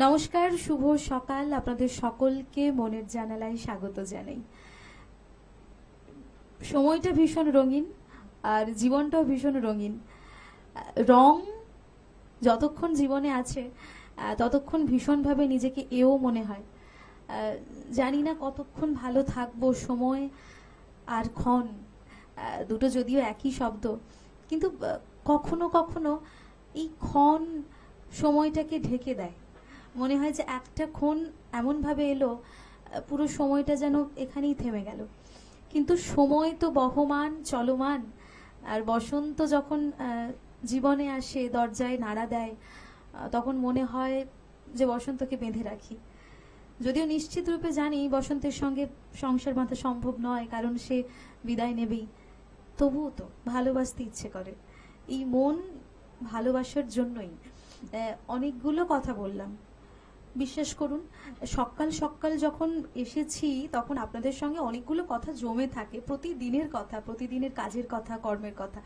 নমস্কার, শুভ সকাল। আপনাদের সকলকে মনের জানালায় স্বাগত জানাই। সময়টা ভীষণ রঙিন আর জীবনটাও ভীষণ রঙিন। রং যতক্ষণ জীবনে আছে ততক্ষণ ভীষণভাবে নিজেকে এও মনে হয়। জানি না কতক্ষণ ভালো থাকবো। সময় আর ক্ষণ দুটো যদিও একই শব্দ, কিন্তু কখনো কখনো এই ক্ষণ সময়টাকে ঢেকে দেয়। মনে হয় যে একটা ক্ষণ এমনভাবে এলো, পুরো সময়টা যেন এখানেই থেমে গেল। কিন্তু সময় তো বহমান, চলমান। আর বসন্ত যখন জীবনে আসে, দরজায় নাড়া দেয়, তখন মনে হয় যে বসন্তকে বেঁধে রাখি। যদিও নিশ্চিত রূপে জানি বসন্তের সঙ্গে সংসার বাঁধা সম্ভব নয়, কারণ সে বিদায় নেবেই। তবুও তো ভালোবাসতে ইচ্ছে করে। এই মন ভালোবাসার জন্যই। অনেকগুলো কথা বললাম, বিশ্বাস করুন। সকাল সকাল যখন এসেছি তখন আপনাদের সঙ্গে অনেকগুলো কথা জমে থাকে, প্রতিদিনের কথা, প্রতিদিনের কাজের কথা, কর্মের কথা।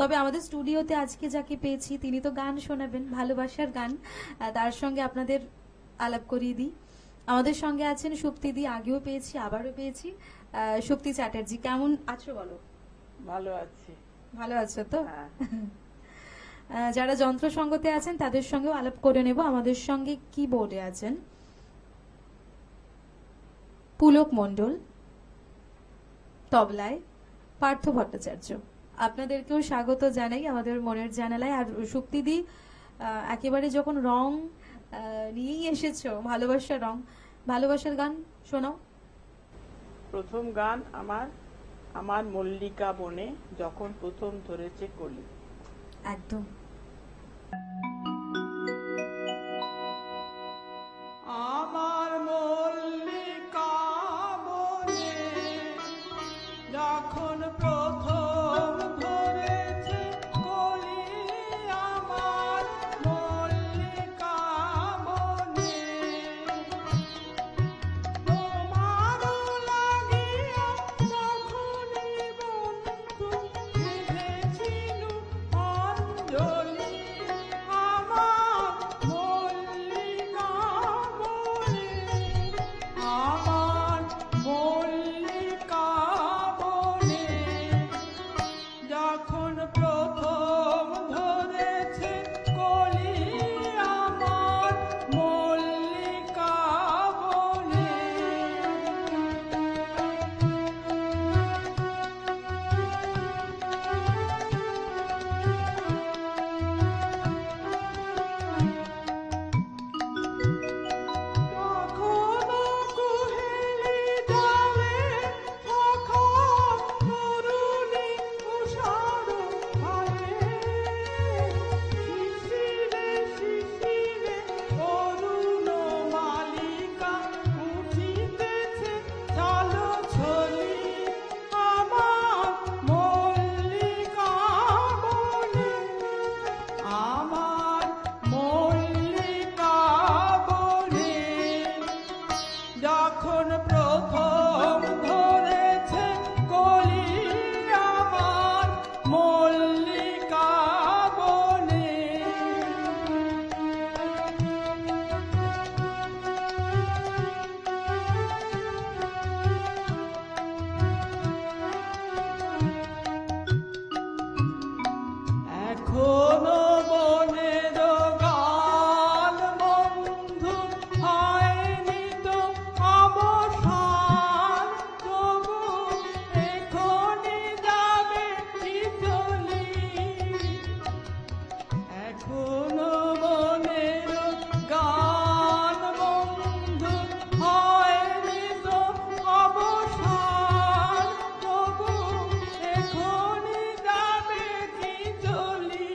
তবে আমাদের স্টুডিওতে আজকে যাকে পেয়েছি তিনি তো গান শোনাবেন, ভালোবাসার গান। তার সঙ্গে আপনাদের আলাপ করিয়ে দিই। আমাদের সঙ্গে আছেন সুপ্তিদি, আগেও পেয়েছি আবারও পেয়েছি। সুপ্তি চ্যাটার্জি, কেমন আছো বলো? ভালো আছি। ভালো আছো তো? যারা যন্ত্র সঙ্গতে আছেন তাদের সঙ্গেও আলাপ করে নেব। আমাদের সঙ্গে কিবোর্ডে আছেন পুলক মণ্ডল, তবলায় পার্থ ভট্টাচার্য। আপনাদেরকেও স্বাগত জানাই আমাদের মনের জানালায়। আর সুপ্তিদি, একেবারে যখন রং নিয়েই এসেছো, ভালোবাসার রং, ভালোবাসার গান শোনাও। প্রথম গান আমার মল্লিকা বনে যখন প্রথম ধরেছে কলি। একদম। আমার মল্লিকা বনে যখন প্রথম ধরেছে কলি, আমার মল্লিকা বনে তোমারও লাগিয়া তখনই বন্ধু বেঁধেছিল অঞ্জলি। আমার মল্লিকা বনে, আমার মল্লিকা বনে যখন প্রথম ধরেছে কলি, আমার মল্লিকা বনে। তখনো কুহেলি ডালে শাখা তরুণী উষার হালে, শিশিরে শিশিরে অরুণ মালিকা উঠিতেছে ছলছলি। আমার মল্লিকা বনে, আমার মল্লিকা বনে যখন প্রথম ধরেছে কলি, আমার মল্লিকা বনে। এখনো বনের গান বন্ধু হয়নি তো অবসান, তবু এখনই যাবে কি চলি। এখনো বনের গান বন্ধু হয়নি তো অবসান, তবু এখনই যাবে কি চলি।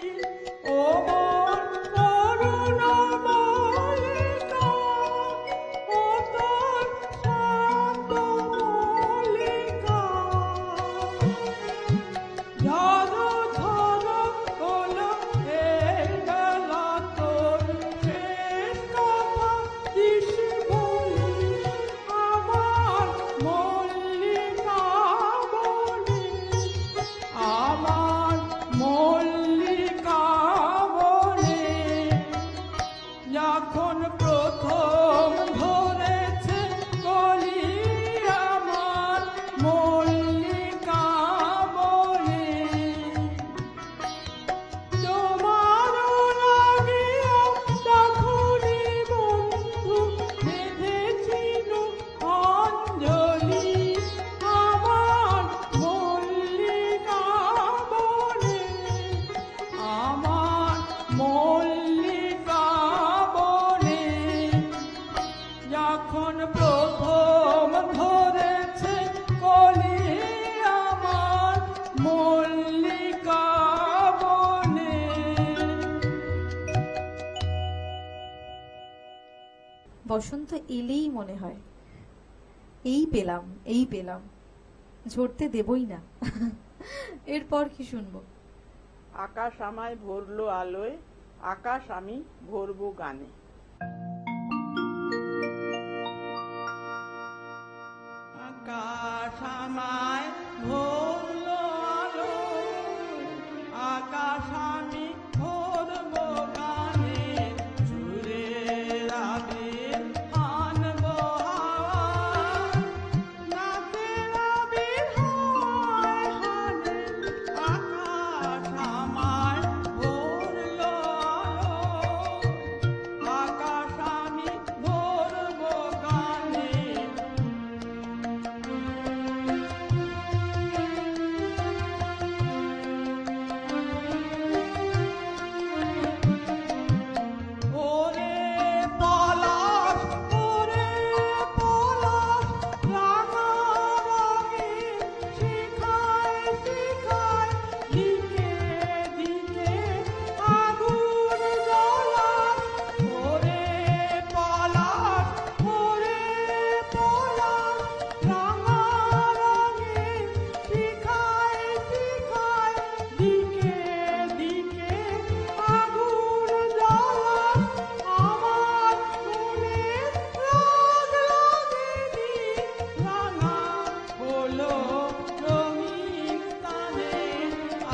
বসন্ত এলেই মনে হয় এই পেলাম, এই পেলাম, ঝরতে দেবই না। এরপর কি শুনবো? আকাশ আমায় ভরলো আলোয়, আকাশ আমি ভরবো গানে। আকাশ আমায় ভরলো আলো, আকাশ আমি ভরবো গানে, সুরে আবির আনবো হাওয়া, নাচের আবির হয় হানে। আকাশ আমায় ভরলো আলো, আকাশ আমি ভরবো গানে। ওরে পলাশ, ওরে পলাশ, রাঙা রঙের শিখায় শিখায়, দিকে দিকে আগুন জ্বলাস। ওরে পলাশ, ওরে পলাশ, রাঙা রঙের শিখায় শিখায়, দিকে দিকে আগুন জ্বলাস। আমার মনের রাগ লাগেনি, রাঙা হলো রঙিন তানে।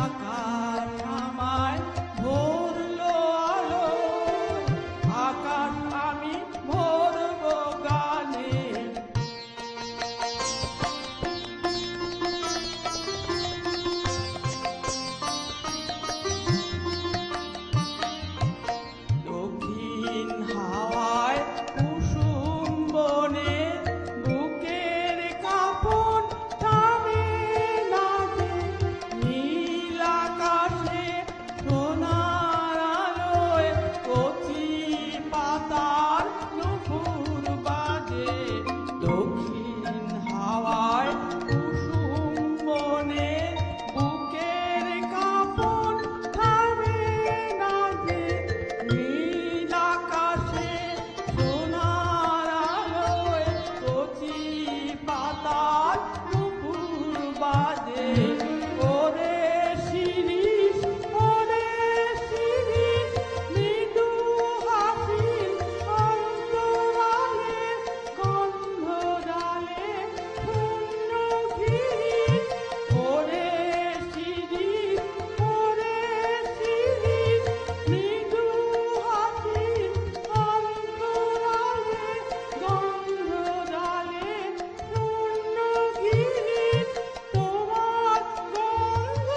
আকাশ আমায় ভরলো আলো, আকাশ আমি ভরবো গানে। দক্ষিণ হাওয়ায় কুসুম বনে, বুকের কাপড় টানে নাচে, নীল আকাশে সোনার আলোয়, কচি পাতার নুপুর বাজে। দক্ষিণ হাওয়ায় কুসুম বনে, বুকের কাপড় টানে নাচে, নীল আকাশে সোনার আলোয়, কচি পাতার নুপুর বাজে। ওরে শিরিষ, ওরে শিরিষ, মৃদু হাসির অন্তরালে, গন্ধ ডালে শূন্য গিরিশ। ওরে শিরিষ, ওরে শিরিষ, মৃদু হাসির অন্তরালে, গন্ধ ডালে শূন্য গিরিশ। তোমার গন্ধ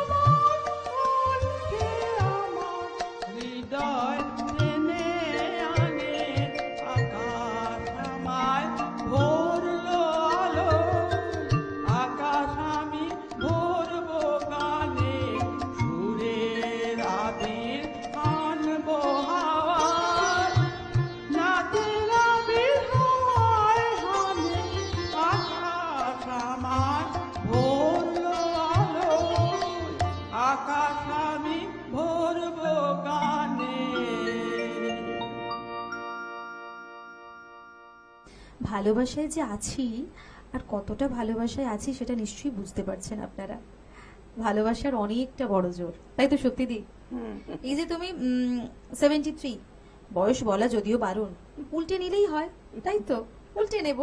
আমার কণ্ঠে আমার হৃদয় টেনে আনে। আকাশ আমায় ভরলো আলো, আকাশ আমি ভরবো গানে, সুরের আবির আনবো হাওয়া, নাচের আবির হয় হানে। আকাশ আমায় ভরলো আলো, আকাশ আমি ভরবো গানে। ভালোবাসায় যে আছি, আর কতটা ভালোবাসায় আছি সেটা নিশ্চয়ই বুঝতে পারছেন আপনারা। ভালোবাসার অনেকটা বড় জোর, তাই তো সত্যি দি? এই যে তুমি 73, বয়স বলা যদিও বারণ, উল্টে নিলেই হয়, তাই তো? উল্টে নেব।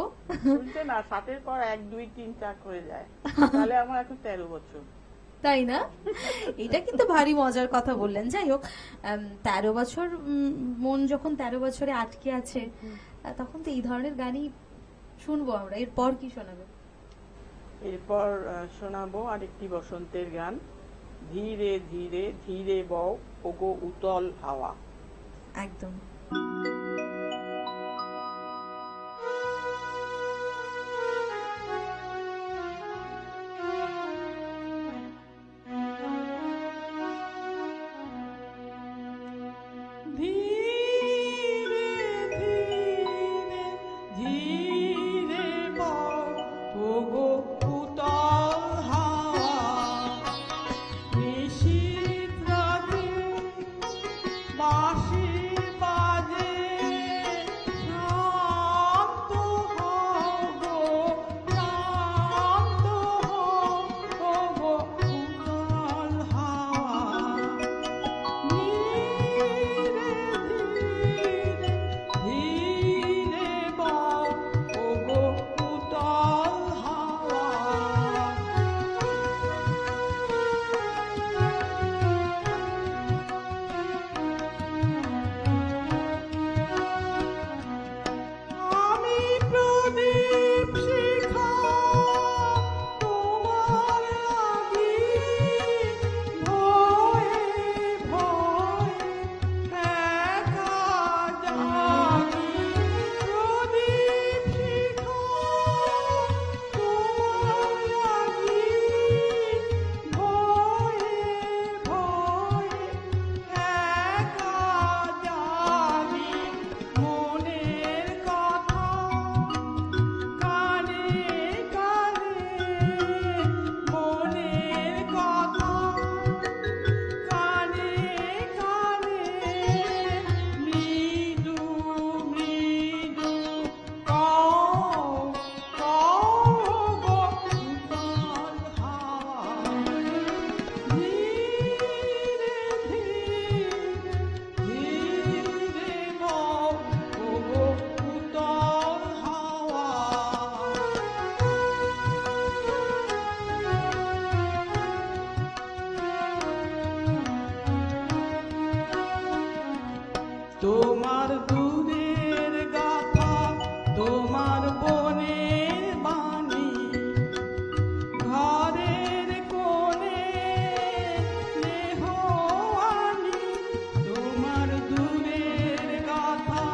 শুনছে না, 7-এর পর 1, 2, 3, 4 করে যায়, তাহলে আমার এখন 13 বছর। তাই না? এটা কিন্তু ভারী মজার কথা বললেন। যাই হোক, 13 বছর, মন যখন 13 বছরে আটকে আছে, তখন তো এই ধরনের গানই শুনবো আমরা। এরপর কি শোনাবে? এরপর শোনাবো আরেকটি বসন্তের গান, ধীরে ধীরে ধীরে বও ওগো উতল হাওয়া। একদম। ধীরে ধীরে ধীরে বও ওগো উতল হাওয়া, নিশীথ রাতে বাঁশি তোমার দূরের গাথা, তোমার বনের বাণী, ঘরের কোণে স্নেহ আনি। তোমার দূরের গাথা,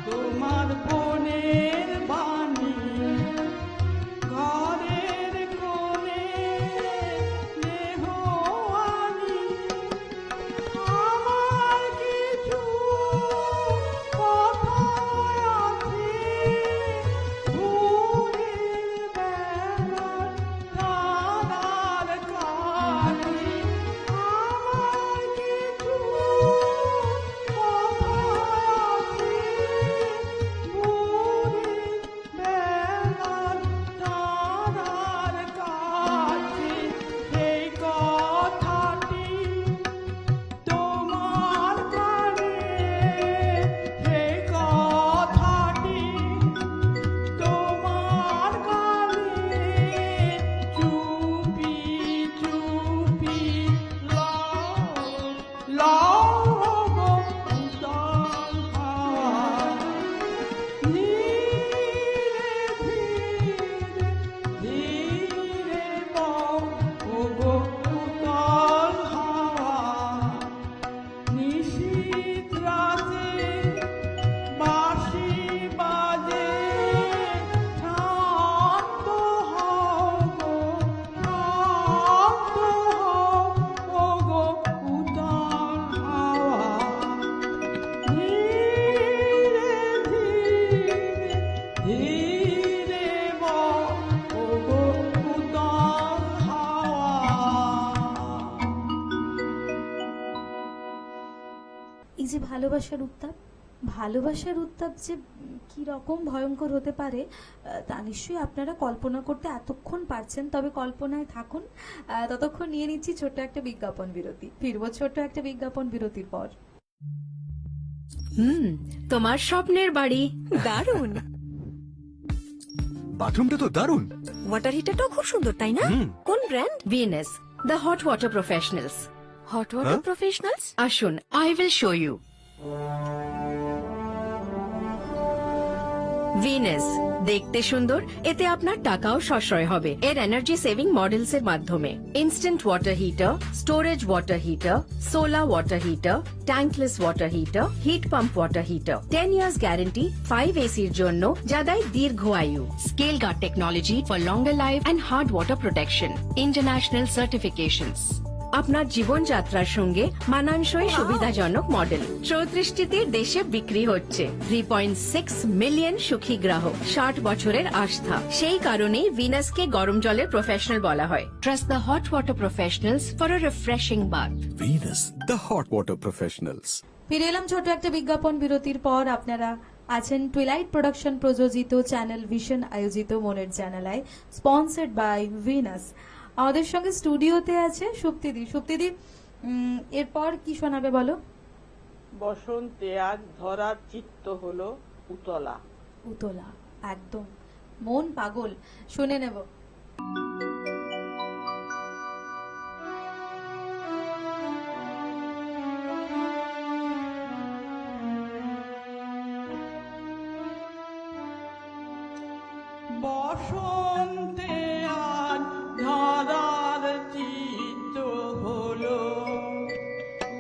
তোমার বনের বাণী, ঘরের কোণে স্নেহ আনি। আমার কিছু কথা আছে ভোরের বেলার তারার কাছে। আমার কিছু কথা আছে ভোরের বেলার তারার কাছে। সেই কথাটি তোমার কানে, সেই কথাটি তোমার কানে চুপি চুপি লাও লাও গো উতাল হাওয়া। ধীরে ধীরে ধীরে বও ওগো উতাল হাওয়া। নিশীথ রাতে বাঁশি বাজে, শান্ত হও গো, শান্ত হও ওগো উতাল হাওয়া। ধীরে ধীরে ধীরে বও ওগো উতাল হাওয়া। এই যে ভালোবাসার উত্তাপ, ভালোবাসার উত্তাপ যে কি রকম ভয়ঙ্কর হতে পারে তা নিশ্চয়ই আপনারা কল্পনা করতে এতক্ষণ পারছেন। তবে কল্পনায় থাকুন, ততক্ষণ নিয়ে নিচ্ছি ছোট্ট একটা বিজ্ঞাপন বিরতি। ফিরবো ছোট্ট একটা বিজ্ঞাপন বিরতির পর। তোমার স্বপ্নের বাড়ি দারুণ। বাথরুমটা তো দারুণ। ওয়াটার হিটারটাও খুব সুন্দর, তাই না? কোন brand? Venus, the hot water professionals. Hot water professionals, আসুন, I will show you. Venus দেখতে সুন্দর, এতে আপনার টাকাও সাশ্রয় হবে। এর এনার্জি সেভিং মডেলস এর মাধ্যমে instant water heater, storage water heater, solar water heater, tankless water heater, heat pump water heater. 10 years guarantee 5 এসির জন্য, যা দেয় দীর্ঘ আয়ু। Scale guard technology for longer life and hard water protection. International certifications. আপনার জীবনযাত্রার সঙ্গে মানানসই সুবিধাজনক মডেল 34টি দেশে বিক্রি হচ্ছে। 3.6 মিলিয়ন সুখী গ্রাহক, 60 বছরের আস্থা। সেই কারণেই ভিনাসকে গরম জলের প্রফেশনাল বলা হয়। Trust the hot water professionals for a refreshing bath. Venus, the hot water professionals. ফিরে এলাম ছোট একটা বিজ্ঞাপন বিরতির পর। আপনারা আছেন টুইলাইট প্রোডাকশন প্রযোজিত, চ্যানেল ভিশন আয়োজিত মনের জানালায়, স্পন্সর্ড বাই ভিনাস। আমাদের সঙ্গে স্টুডিওতে আছে সুপ্তিদি। সুপ্তিদি, এরপর কি শোনাবে বলো? বসন্তে আজ ধরার চিত্ত হলো উতলা। উতলা, একদম মন পাগল। শুনে নেব। বসন্তে আজ ধরার চিত্ত হলো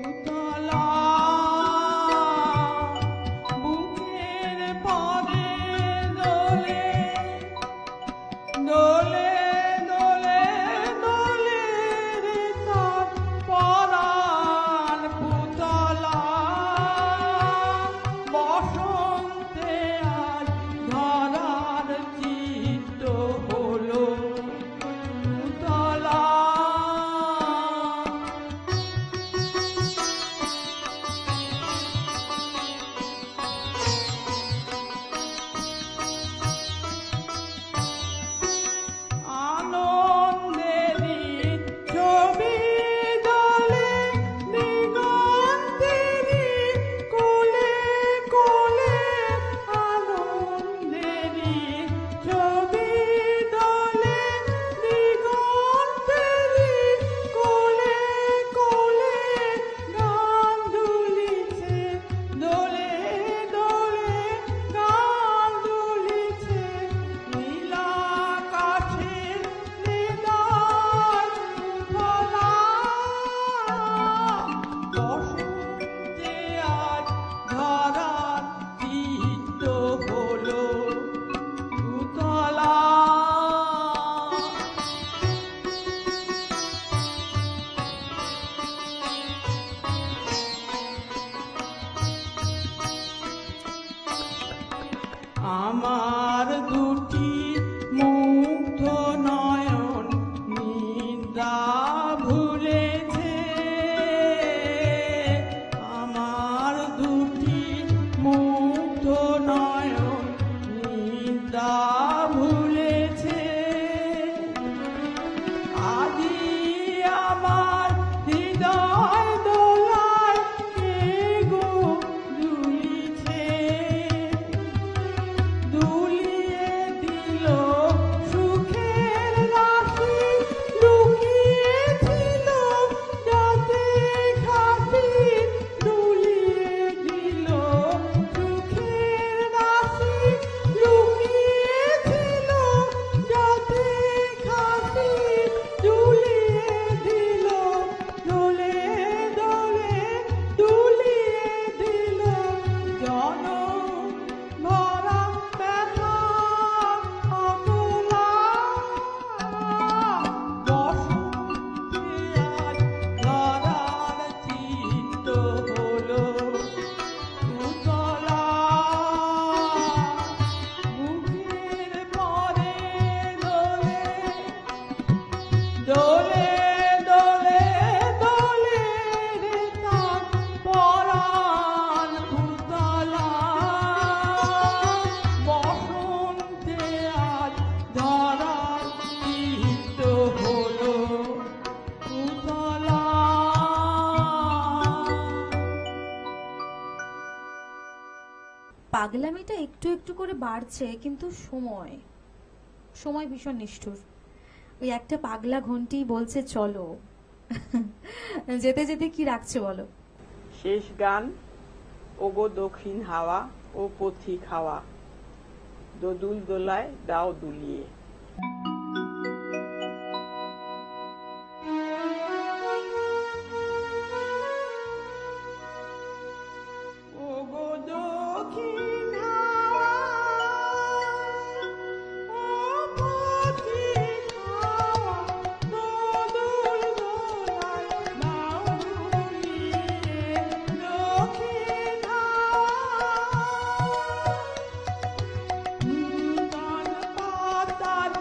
উতলা। বুকের পরে দোলে দোলে দোলে দোলে রে তার পরাণ পুতলা। বসন্তে আজ ধরার চিত্ত আমার দুটি মুগ্ধ নয়ন নিদ্রা ভুলেছে, আমার দুটি মুগ্ধ নয়ন নিদ্রা ভুলেছে। আজি আমার হৃদয় দোলায় কে গো দুলিছে, দুলিয়ে দিল সুখের রাশি, লুকিয়েছিল যাতে খাসি, দুলিয়ে দিল সুখের রাশি, লুকিয়েছিল যাতে খাসি, দুলিয়ে দিল দোলে দোলে, দুলিয়ে দিল জনম ভরা ব্যথা অকুলা। বসন্তে আজ ধরার চিত্ত হলো উতলা, বুকের পরে দোলে দোলে দোলে দোলে রে তার পরাণ পুতলা। বসন্তে আজ ধরার চিত্ত হলো উতলা। পাগলামিটা একটু একটু করে বাড়ছে, কিন্তু সময় সময় ভীষণ নিষ্ঠুর। ওই একটা পাগলা ঘন্টি বলছে চলো। যেতে যেতে কি রাখছে বলো? শেষ গান। ওগো দক্ষিণ হাওয়া ও পথিক হাওয়া, দোদুল দোলায় দাও দুলিয়ে। ওগো দক্ষিণ হাওয়া ও পথিক হাওয়া, দোদুল দোলায় দাও দুলিয়ে। দক্ষিণ হাওয়া নূতন পাতার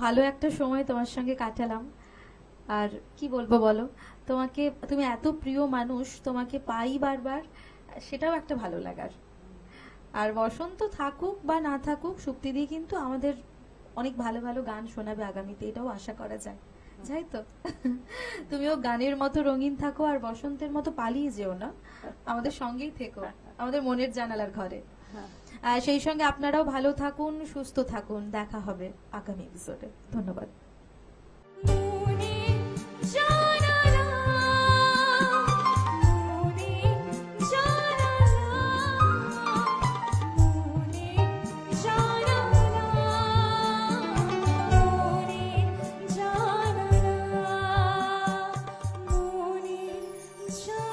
ভালো একটা সময় তোমার সঙ্গে কাটালাম। আর কি বলবো বলো, তুমি এত প্রিয় মানুষ, তোমাকে পাই বারবার, সেটাও একটা ভালো লাগার। আর বসন্ত থাকুক বা না থাকুক, সুপ্তিদি কিন্তু আমাদের অনেক ভালো ভালো গান শোনাবে আগামীতে, এটাও আশা করা যায়, যাই তো? তুমিও গানের মতো রঙিন থাকো, আর বসন্তের মতো পালিয়ে যেও না, আমাদের সঙ্গেই থেকো, আমাদের মনের জানালার ঘরে। আর সেই সঙ্গে আপনারাও ভালো থাকুন, সুস্থ থাকুন। দেখা হবে আগামী এপিসোডে। ধন্যবাদ। মনে জানালা, মনে জানালা, মনে জানালা, মনে জানালা, মনে জানালা।